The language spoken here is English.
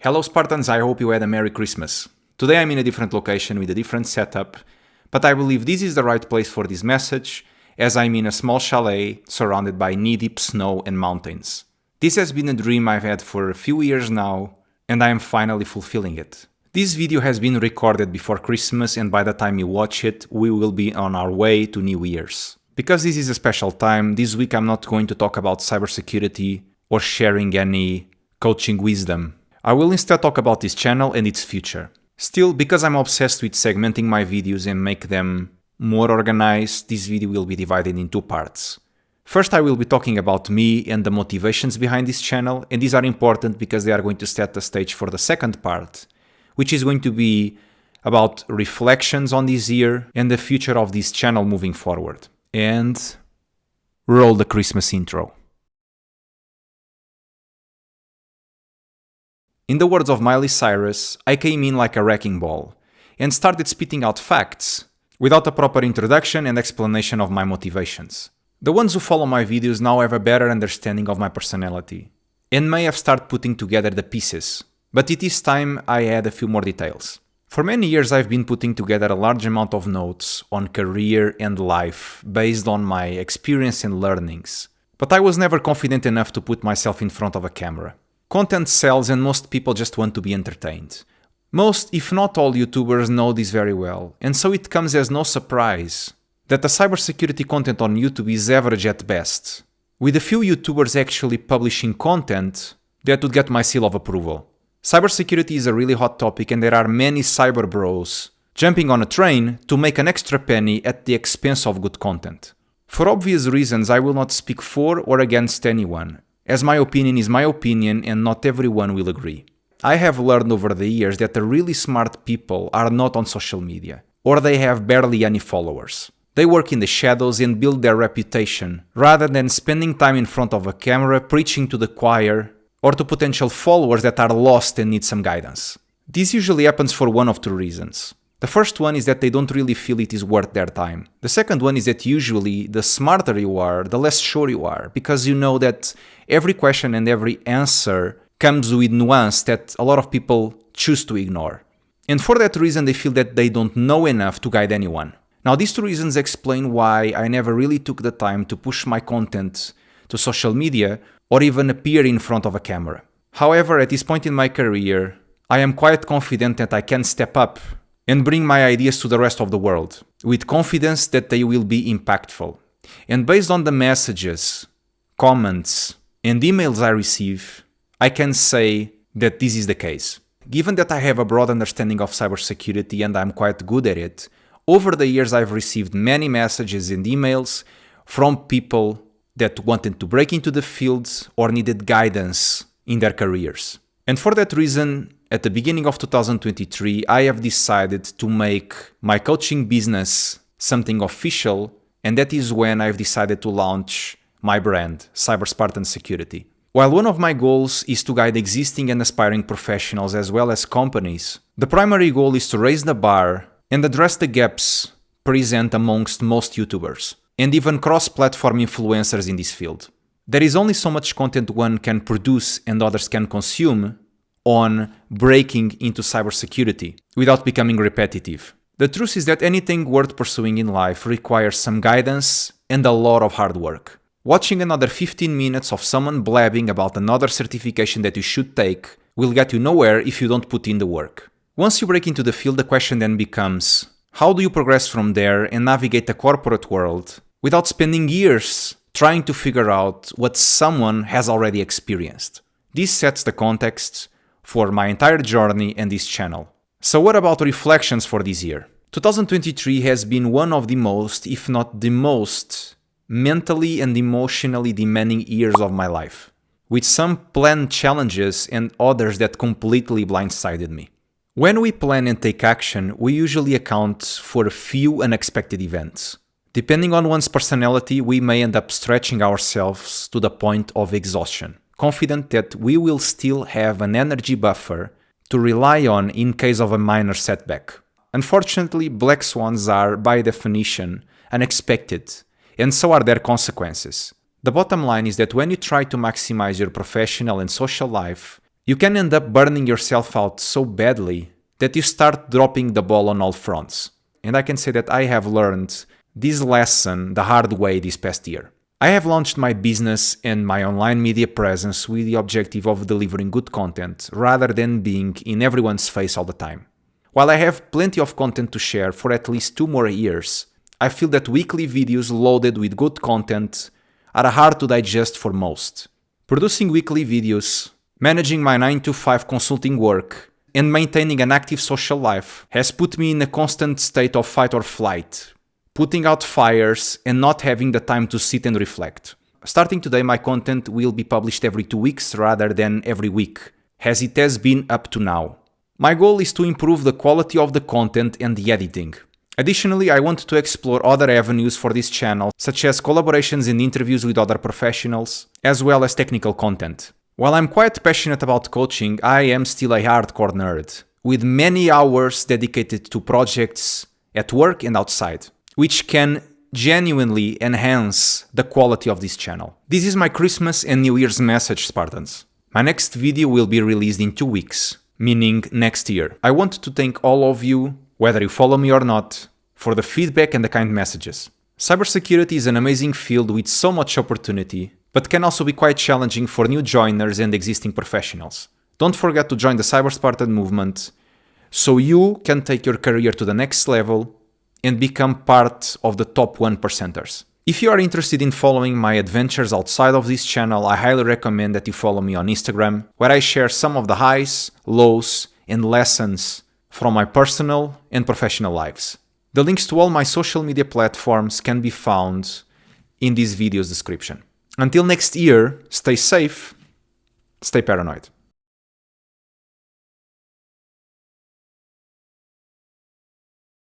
Hello Spartans, I hope you had a Merry Christmas. Today I'm in a different location with a different setup, but I believe this is the right place for this message, as I'm in a small chalet surrounded by knee-deep snow and mountains. This has been a dream I've had for a few years now, and I am finally fulfilling it. This video has been recorded before Christmas, and by the time you watch it, we will be on our way to New Year's. Because this is a special time, this week I'm not going to talk about cybersecurity or sharing any coaching wisdom. I will instead talk about this channel and its future. Still, because I'm obsessed with segmenting my videos and make them more organized, this video will be divided in two parts. First, I will be talking about me and the motivations behind this channel, and these are important because they are going to set the stage for the second part, which is going to be about reflections on this year and the future of this channel moving forward. And roll the Christmas intro. In the words of Miley Cyrus, I came in like a wrecking ball and started spitting out facts without a proper introduction and explanation of my motivations. The ones who follow my videos now have a better understanding of my personality and may have started putting together the pieces, but it is time I add a few more details. For many years I've been putting together a large amount of notes on career and life based on my experience and learnings, but I was never confident enough to put myself in front of a camera. Content sells and most people just want to be entertained. Most, if not all, YouTubers know this very well, and so it comes as no surprise that the cybersecurity content on YouTube is average at best, with a few YouTubers actually publishing content that would get my seal of approval. Cybersecurity is a really hot topic and there are many cyber bros jumping on a train to make an extra penny at the expense of good content. For obvious reasons, I will not speak for or against anyone, as my opinion is my opinion and not everyone will agree. I have learned over the years that the really smart people are not on social media, or they have barely any followers. They work in the shadows and build their reputation, rather than spending time in front of a camera preaching to the choir or to potential followers that are lost and need some guidance. This usually happens for one of two reasons. The first one is that they don't really feel it is worth their time. The second one is that usually the smarter you are, the less sure you are, because you know that every question and every answer comes with nuance that a lot of people choose to ignore. And for that reason, they feel that they don't know enough to guide anyone. Now, these two reasons explain why I never really took the time to push my content to social media or even appear in front of a camera. However, at this point in my career, I am quite confident that I can step up and bring my ideas to the rest of the world, with confidence that they will be impactful. And based on the messages, comments, and emails I receive, I can say that this is the case. Given that I have a broad understanding of cybersecurity and I'm quite good at it, over the years I've received many messages and emails from people that wanted to break into the field or needed guidance in their careers. And for that reason, at the beginning of 2023, I have decided to make my coaching business something official, and that is when I've decided to launch my brand, Cyberspartan Security. While one of my goals is to guide existing and aspiring professionals as well as companies, the primary goal is to raise the bar and address the gaps present amongst most YouTubers, and even cross-platform influencers in this field. There is only so much content one can produce and others can consume on breaking into cybersecurity without becoming repetitive. The truth is that anything worth pursuing in life requires some guidance and a lot of hard work. Watching another 15 minutes of someone blabbing about another certification that you should take will get you nowhere if you don't put in the work. Once you break into the field, the question then becomes, how do you progress from there and navigate the corporate world without spending years trying to figure out what someone has already experienced? This sets the context for my entire journey and this channel. So what about reflections for this year? 2023 has been one of the most, if not the most, mentally and emotionally demanding years of my life, with some planned challenges and others that completely blindsided me. When we plan and take action, we usually account for a few unexpected events. Depending on one's personality, we may end up stretching ourselves to the point of exhaustion, confident that we will still have an energy buffer to rely on in case of a minor setback. Unfortunately, black swans are, by definition, unexpected, and so are their consequences. The bottom line is that when you try to maximize your professional and social life, you can end up burning yourself out so badly that you start dropping the ball on all fronts. And I can say that I have learned this lesson the hard way this past year. I have launched my business and my online media presence with the objective of delivering good content rather than being in everyone's face all the time. While I have plenty of content to share for at least 2 more years, I feel that weekly videos loaded with good content are hard to digest for most. Producing weekly videos, managing my 9-to-5 consulting work, and maintaining an active social life has put me in a constant state of fight or flight, putting out fires and not having the time to sit and reflect. Starting today, my content will be published every 2 weeks rather than every week, as it has been up to now. My goal is to improve the quality of the content and the editing. Additionally, I want to explore other avenues for this channel, such as collaborations and interviews with other professionals, as well as technical content. While I'm quite passionate about coaching, I am still a hardcore nerd, with many hours dedicated to projects at work and outside, which can genuinely enhance the quality of this channel. This is my Christmas and New Year's message, Spartans. My next video will be released in 2 weeks, meaning next year. I want to thank all of you, whether you follow me or not, for the feedback and the kind messages. Cybersecurity is an amazing field with so much opportunity, but can also be quite challenging for new joiners and existing professionals. Don't forget to join the Cyberspartan movement so you can take your career to the next level and become part of the top 1%ers. If you are interested in following my adventures outside of this channel, I highly recommend that you follow me on Instagram, where I share some of the highs, lows, and lessons from my personal and professional lives. The links to all my social media platforms can be found in this video's description. Until next year, stay safe, stay paranoid.